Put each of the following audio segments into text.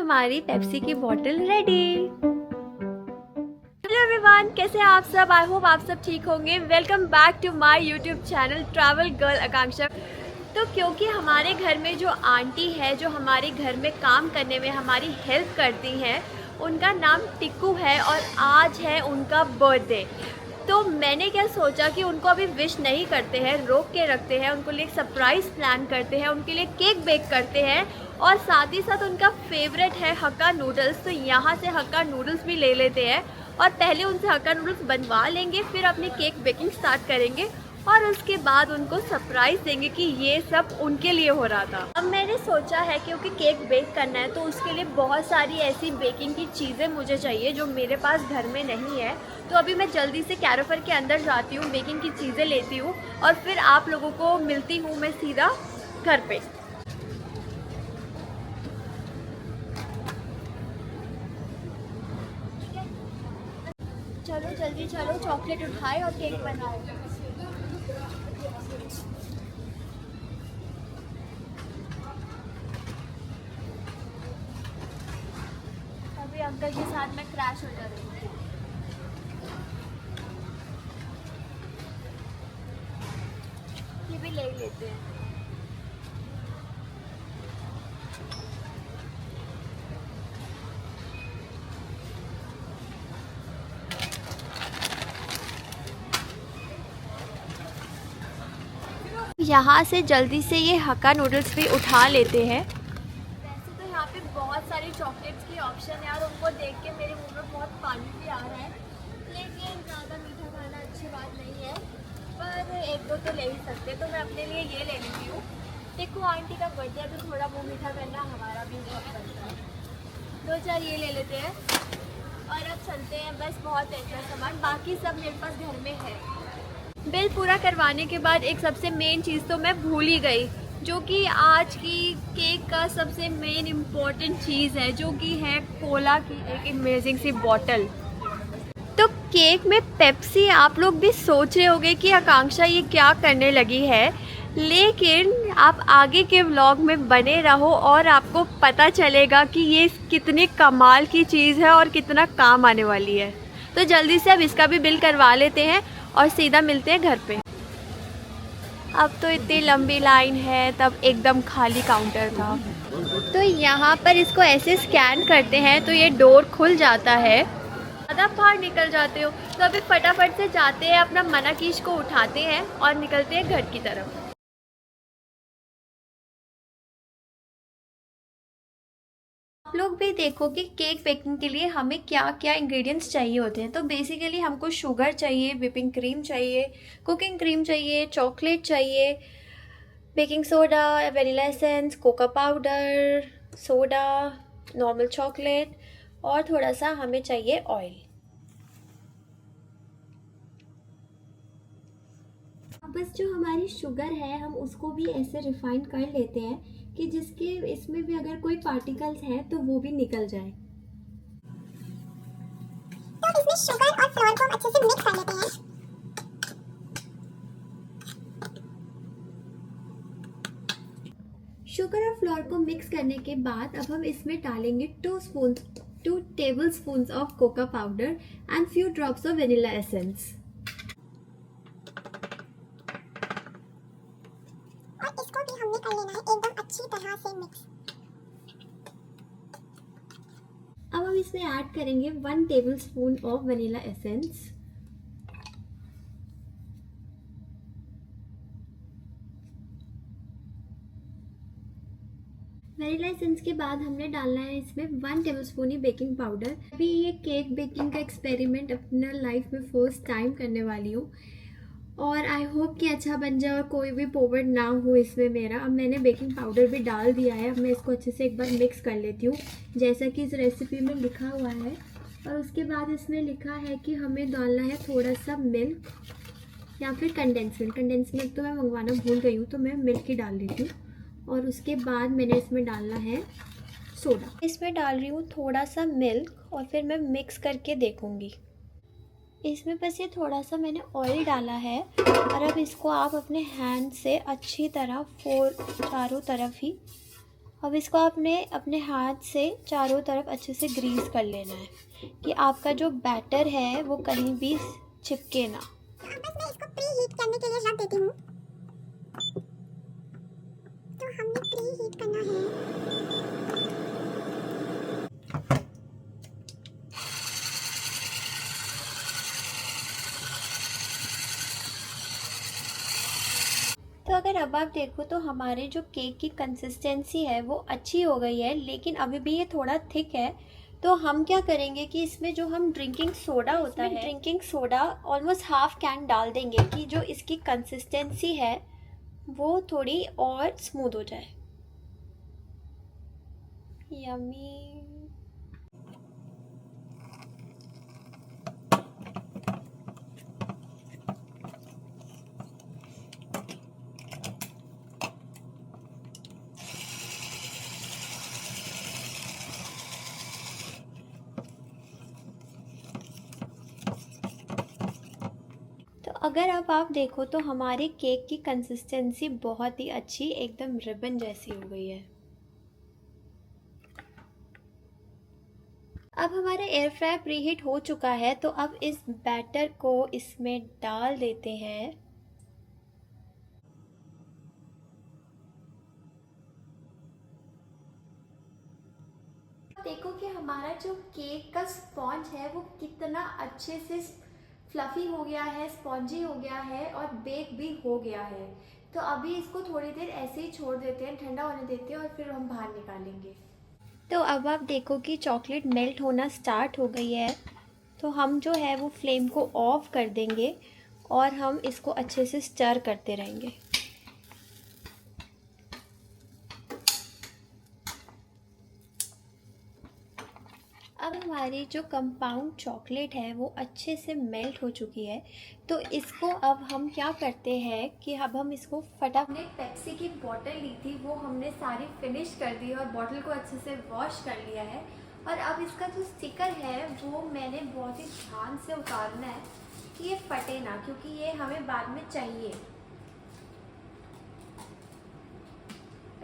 हमारी पेप्सी की बोतल रेडी। हेलो एवरीवन, कैसे हैं आप सब? आई होप आप सब ठीक होंगे। Welcome back to my YouTube channel travel girl Aakanksha. तो क्योंकि हमारे घर में जो आंटी है, जो हमारे घर में काम करने में हमारी हेल्प करती हैं, उनका नाम टिक्कू है और आज है उनका बर्थडे। तो मैंने क्या सोचा कि उनको अभी विश नहीं करते हैं, रोक के रखते हैं, उनको लिए सरप्राइज़ प्लान करते हैं, उनके लिए केक बेक करते हैं और साथ ही साथ उनका फेवरेट है हक्का नूडल्स। तो यहाँ से हक्का नूडल्स भी ले लेते हैं और पहले उनसे हक्का नूडल्स बनवा लेंगे, फिर अपनी केक बेकिंग स्टार्ट करेंगे और उसके बाद उनको सरप्राइज़ देंगे कि ये सब उनके लिए हो रहा था। अब मैंने सोचा है क्योंकि केक बेक करना है तो उसके लिए बहुत सारी ऐसी बेकिंग की चीज़ें मुझे चाहिए जो मेरे पास घर में नहीं है। तो अभी मैं जल्दी से कैरोफर के अंदर जाती हूँ, बेकिंग की चीज़ें लेती हूँ और फिर आप लोगों को मिलती हूँ मैं सीधा घर पे। चलो जल्दी चलो, चॉकलेट उठाए और केक बनाए। अभी अंकल के साथ में क्रैश हो जा रही हूँ। ये भी ले लेते हैं। यहाँ से जल्दी से ये हक्का नूडल्स भी उठा लेते हैं। वैसे तो यहाँ पे बहुत सारी चॉकलेट्स की ऑप्शन है और उनको देख के मेरे मुंह में बहुत पानी भी आ रहा है, लेकिन ज़्यादा मीठा खाना अच्छी बात नहीं है, पर एक दो तो ले ही सकते, तो मैं अपने लिए ये ले लेती हूँ। देखो आंटी का बर्थडे है तो थोड़ा मुँह मीठा करना हमारा भी बहुत बनता है। दो चार ये ले लेते हैं और अब चलते हैं। बस बहुत ऐसा सामान, बाकी सब मेरे पास घर में है। बिल पूरा करवाने के बाद एक सबसे मेन चीज़ तो मैं भूल ही गई, जो कि आज की केक का सबसे मेन इम्पॉर्टेंट चीज़ है, जो कि है कोला की एक अमेजिंग सी बॉटल। तो केक में पेप्सी, आप लोग भी सोच रहे होंगे कि आकांक्षा ये क्या करने लगी है, लेकिन आप आगे के व्लॉग में बने रहो और आपको पता चलेगा कि ये कितनी कमाल की चीज़ है और कितना काम आने वाली है। तो जल्दी से अब इसका भी बिल करवा लेते हैं और सीधा मिलते हैं घर पे। अब तो इतनी लंबी लाइन है, तब एकदम खाली काउंटर था। तो यहाँ पर इसको ऐसे स्कैन करते हैं तो ये डोर खुल जाता है। ज़्यादा बाहर निकल जाते हो तो अभी फटाफट से जाते हैं, अपना मनाकीश को उठाते हैं और निकलते हैं घर की तरफ। आप लोग भी देखो कि केक बेकिंग के लिए हमें क्या क्या इंग्रेडिएंट्स चाहिए होते हैं। तो बेसिकली हमको शुगर चाहिए, व्हिपिंग क्रीम चाहिए, कुकिंग क्रीम चाहिए, चॉकलेट चाहिए, baking soda, vanilla essence, Coca powder, soda, normal chocolate और थोड़ा सा हमें चाहिए ऑयल। बस जो हमारी शुगर है हम उसको भी ऐसे रिफाइन कर लेते हैं कि जिसके इसमें भी अगर कोई पार्टिकल्स हैं तो वो भी निकल जाए। तो इसमें शुगर और फ्लोर को अच्छे से मिक्स कर लेते हैं। शुगर और फ्लोर को मिक्स करने के बाद अब हम इसमें डालेंगे 2 tablespoons of Coca powder and few drops of vanilla essence. और इसको भी हमने कर लेना है एकदम अच्छी तरह से मिक्स। अब हम इसमें ऐड करेंगे 1 tablespoon of vanilla essence. Vanilla essence के बाद हमने डालना है इसमें 1 टेबलस्पून ही बेकिंग पाउडर। अभी ये केक बेकिंग का एक्सपेरिमेंट अपना लाइफ में फर्स्ट टाइम करने वाली हूँ और आई होप कि अच्छा बन जाए और कोई भी पोवर्ड ना हो इसमें मेरा। अब मैंने बेकिंग पाउडर भी डाल दिया है। अब मैं इसको अच्छे से एक बार मिक्स कर लेती हूँ जैसा कि इस रेसिपी में लिखा हुआ है। और उसके बाद इसमें लिखा है कि हमें डालना है थोड़ा सा मिल्क या फिर कंडेंस मिल्क। कंडेंस मिल्क तो मैं मंगवाना भूल गई हूँ तो मैं मिल्क ही डाल देती हूँ। और उसके बाद मैंने इसमें डालना है सोडा। इसमें डाल रही हूँ थोड़ा सा मिल्क और फिर मैं मिक्स करके देखूँगी। इसमें बस ये थोड़ा सा मैंने ऑयल डाला है और अब इसको आप अपने हैंड से अच्छी तरह चारों तरफ ही अब इसको आपने अपने हाथ से चारों तरफ अच्छे से ग्रीस कर लेना है कि आपका जो बैटर है वो कहीं भी चिपके ना। तो अब बस मैं इसको प्री हीट करने के लिए रख देती हूँ। तो हमने प्री हीट करना है। तो अगर अब आप देखो तो हमारे जो केक की कंसिस्टेंसी है वो अच्छी हो गई है, लेकिन अभी भी ये थोड़ा थिक है। तो हम क्या करेंगे कि इसमें जो हम ड्रिंकिंग सोडा होता है, drinking soda almost half can डाल देंगे कि जो इसकी कंसिस्टेंसी है वो थोड़ी और स्मूथ हो जाए। यम्मी। तो अगर अब आप देखो तो हमारे केक की कंसिस्टेंसी बहुत ही अच्छी, एकदम रिबन जैसी हो गई है। अब हमारा एयर फ्रायर प्रीहीट हो चुका है, तो अब इस बैटर को इसमें डाल देते हैं। देखो कि हमारा जो केक का स्पॉन्ज है वो कितना अच्छे से फ्लफी हो गया है, स्पॉन्जी हो गया है और बेक भी हो गया है। तो अभी इसको थोड़ी देर ऐसे ही छोड़ देते हैं, ठंडा होने देते हैं और फिर हम बाहर निकालेंगे। तो अब आप देखो कि चॉकलेट मेल्ट होना स्टार्ट हो गई है, तो हम जो है वो फ्लेम को ऑफ कर देंगे और हम इसको अच्छे से स्टर करते रहेंगे। अब हमारी जो कंपाउंड चॉकलेट है वो अच्छे से मेल्ट हो चुकी है। तो इसको अब हम क्या करते हैं कि अब हम इसको फटाफट, पेप्सी की बोतल ली थी वो हमने सारी फिनिश कर दी और बोतल को अच्छे से वॉश कर लिया है। और अब इसका जो स्टिकर है वो मैंने बहुत ही ध्यान से उतारना है कि ये फटे ना, क्योंकि ये हमें बाद में चाहिए।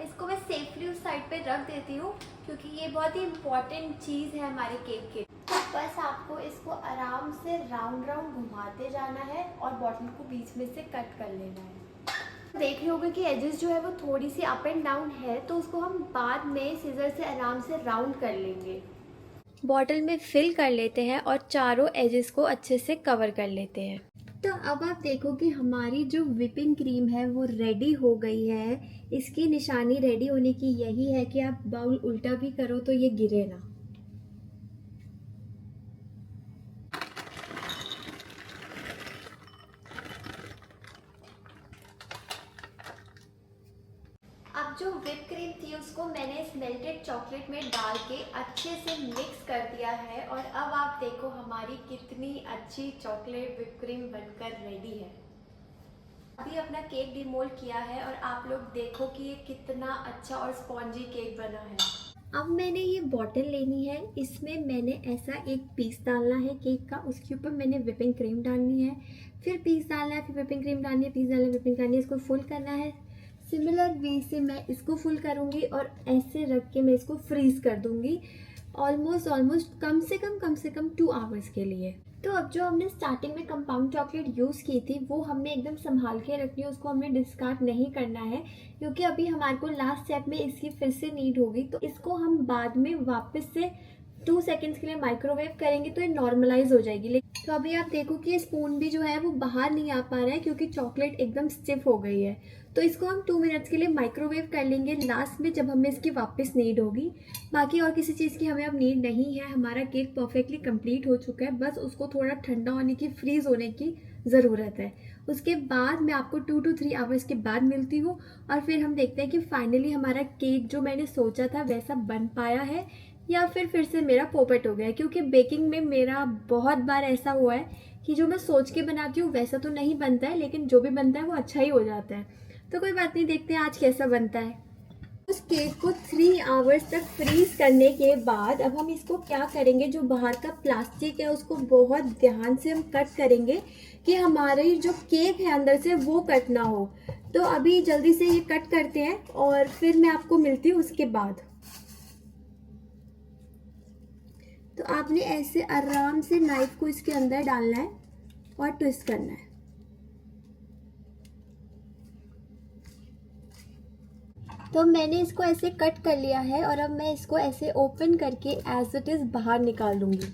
इसको मैं सेफली उस साइड पे रख देती हूँ क्योंकि ये बहुत ही इम्पोर्टेंट चीज़ है हमारे केक के। तो बस आपको इसको आराम से राउंड राउंड घुमाते जाना है और बॉटल को बीच में से कट कर लेना है। देख रहे होगे कि एजेस जो है वो थोड़ी सी अप एंड डाउन है, तो उसको हम बाद में सीजर से आराम से राउंड कर लेंगे। बॉटल में फिल कर लेते हैं और चारों एजेस को अच्छे से कवर कर लेते हैं। तो अब आप देखो कि हमारी जो व्हिपिंग क्रीम है वो रेडी हो गई है। इसकी निशानी रेडी होने की यही है कि आप बाउल उल्टा भी करो तो ये गिरे ना। अब जो व्हिप क्रीम थी उसको मैंने इस मेल्टेड चॉकलेट में डाल के अच्छे से मिक्स कर दिया है और अब आप देखो हमारी कितनी अच्छी चॉकलेट व्हिप क्रीम बनकर रेडी है। अभी अपना केक डिमोल्ड किया है और आप लोग देखो कि ये कितना अच्छा और स्पॉन्जी केक बना है। अब मैंने ये बॉटल लेनी है, इसमें मैंने ऐसा एक पीस डालना है केक का, उसके ऊपर मैंने व्हिपिंग क्रीम डालनी है, फिर पीस डालना है, फिर व्हिपिंग क्रीम डालनी है, पीस डालना है, व्हिपिंग डालनी है, इसको फुल करना है। सिमिलर वे से मैं इसको फुल करूँगी और ऐसे रख के मैं इसको फ्रीज़ कर दूँगी ऑलमोस्ट कम से कम 2 आवर्स के लिए। तो अब जो हमने स्टार्टिंग में कंपाउंड चॉकलेट यूज़ की थी वो हमने एकदम संभाल के रखनी है, उसको हमने डिस्कार्ड नहीं करना है क्योंकि अभी हमारे को लास्ट स्टेप में इसकी फिर से नीड होगी। तो इसको हम बाद में वापस से 2 सेकेंड्स के लिए माइक्रोवेव करेंगे तो ये नॉर्मलाइज हो जाएगी। तो अभी आप देखो कि ये स्पून भी जो है वो बाहर नहीं आ पा रहा है क्योंकि चॉकलेट एकदम स्टिफ हो गई है। तो इसको हम 2 मिनट्स के लिए माइक्रोवेव कर लेंगे लास्ट में जब हमें इसकी वापस नीड होगी। बाकी और किसी चीज़ की हमें अब नीड नहीं है, हमारा केक परफेक्टली कंप्लीट हो चुका है, बस उसको थोड़ा ठंडा होने की, फ्रीज़ होने की ज़रूरत है। उसके बाद मैं आपको 2 to 3 आवर्स के बाद मिलती हूँ और फिर हम देखते हैं कि फाइनली हमारा केक जो मैंने सोचा था वैसा बन पाया है या फिर से मेरा पोपट हो गया है। क्योंकि बेकिंग में मेरा बहुत बार ऐसा हुआ है कि जो मैं सोच के बनाती हूँ वैसा तो नहीं बनता है, लेकिन जो भी बनता है वो अच्छा ही हो जाता है। तो कोई बात नहीं, देखते हैं आज कैसा बनता है। उस केक को 3 आवर्स तक फ्रीज करने के बाद अब हम इसको क्या करेंगे, जो बाहर का प्लास्टिक है उसको बहुत ध्यान से हम कट करेंगे कि हमारी जो केक है अंदर से वो कट ना हो। तो अभी जल्दी से ये कट करते हैं और फिर मैं आपको मिलती हूँ उसके बाद। तो आपने ऐसे आराम से नाइफ को इसके अंदर डालना है और ट्विस्ट करना है। तो मैंने इसको ऐसे कट कर लिया है और अब मैं इसको ऐसे ओपन करके एज इट इज़ बाहर निकाल लूँगी।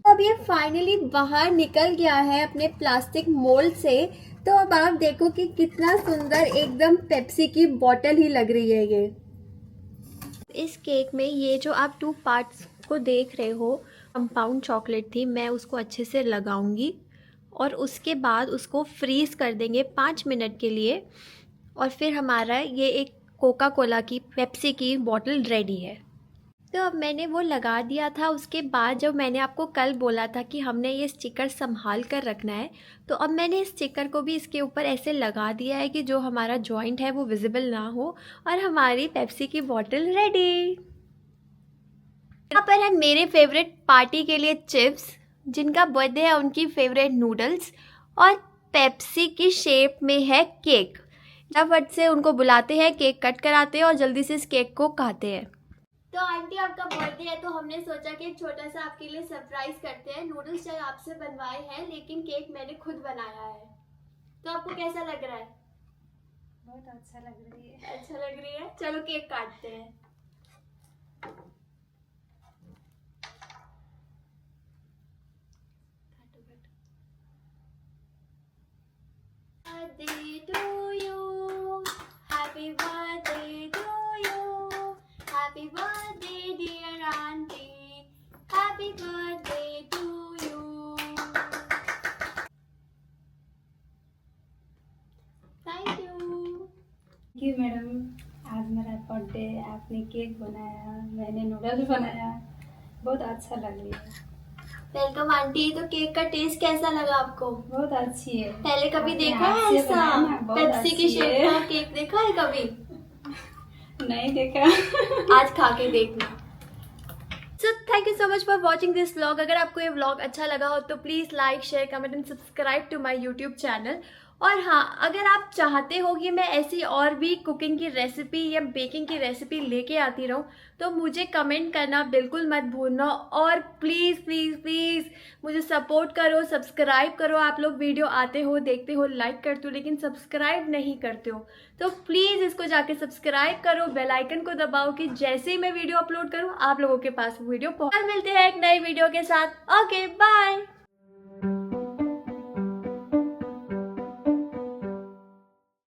अब ये फाइनली बाहर निकल गया है अपने प्लास्टिक मोल्ड से। तो अब आप देखो कि कितना सुंदर एकदम पेप्सी की बॉटल ही लग रही है ये। इस केक में ये जो आप 2 पार्ट्स को देख रहे हो, कंपाउंड चॉकलेट थी, मैं उसको अच्छे से लगाऊंगी और उसके बाद उसको फ्रीज़ कर देंगे 5 मिनट के लिए और फिर हमारा ये एक कोका कोला की पेप्सी की बॉटल रेडी है। तो अब मैंने वो लगा दिया था। उसके बाद जब मैंने आपको कल बोला था कि हमने ये स्टिकर संभाल कर रखना है, तो अब मैंने इस स्टिकर को भी इसके ऊपर ऐसे लगा दिया है कि जो हमारा जॉइंट है वो विजिबल ना हो और हमारी पेप्सी की बॉटल रेडी। यहाँ पर है मेरे फेवरेट पार्टी के लिए चिप्स, जिनका बर्थडे है उनकी फेवरेट नूडल्स, और पेप्सी की शेप में है केक। फटाफट से उनको बुलाते हैं, केक कट कराते हैं और जल्दी से इस केक को खाते हैं। तो आंटी आपका बर्थडे है तो हमने सोचा कि एक छोटा सा आपके लिए सरप्राइज करते हैं। नूडल्स चाहे आपसे बनवाए हैं लेकिन केक मैंने खुद बनाया है। तो आपको कैसा लग रहा है? बहुत अच्छा लग रही है। अच्छा लग रही है। चलो केक काटते हैं। Birthday to you, happy birthday to you, happy birthday dear auntie, happy birthday to you. Thank you. Thank you madam, आज मेरा बर्थडे, आपने केक बनाया, मैंने नूडल्स बनाया, बहुत अच्छा लग रही है। Welcome aunty. तो केक का टेस्ट कैसा लगा आपको? बहुत अच्छी है। पहले कभी आपने देखा है हाथ से ऐसा बनाया ना, बहुत पेप्सी की अच्छी शेप है। का केक? देखा है कभी? नहीं देखा। आज खा के देखना। So thank you so much for watching this vlog. अगर आपको ये व्लॉग अच्छा लगा हो तो please like, share, comment and subscribe to my YouTube channel. और हाँ, अगर आप चाहते हो कि मैं ऐसी और भी कुकिंग की रेसिपी या बेकिंग की रेसिपी लेके आती रहूँ तो मुझे कमेंट करना बिल्कुल मत भूलना। और प्लीज़ प्लीज़ प्लीज़ मुझे सपोर्ट करो, सब्सक्राइब करो। आप लोग वीडियो आते हो, देखते हो, लाइक करते हो, लेकिन सब्सक्राइब नहीं करते हो। तो प्लीज़ इसको जाके सब्सक्राइब करो, बेल आइकन को दबाओ कि जैसे ही मैं वीडियो अपलोड करूँ आप लोगों के पास वीडियो पहुँच। मिलते हैं एक नई वीडियो के साथ। Okay bye.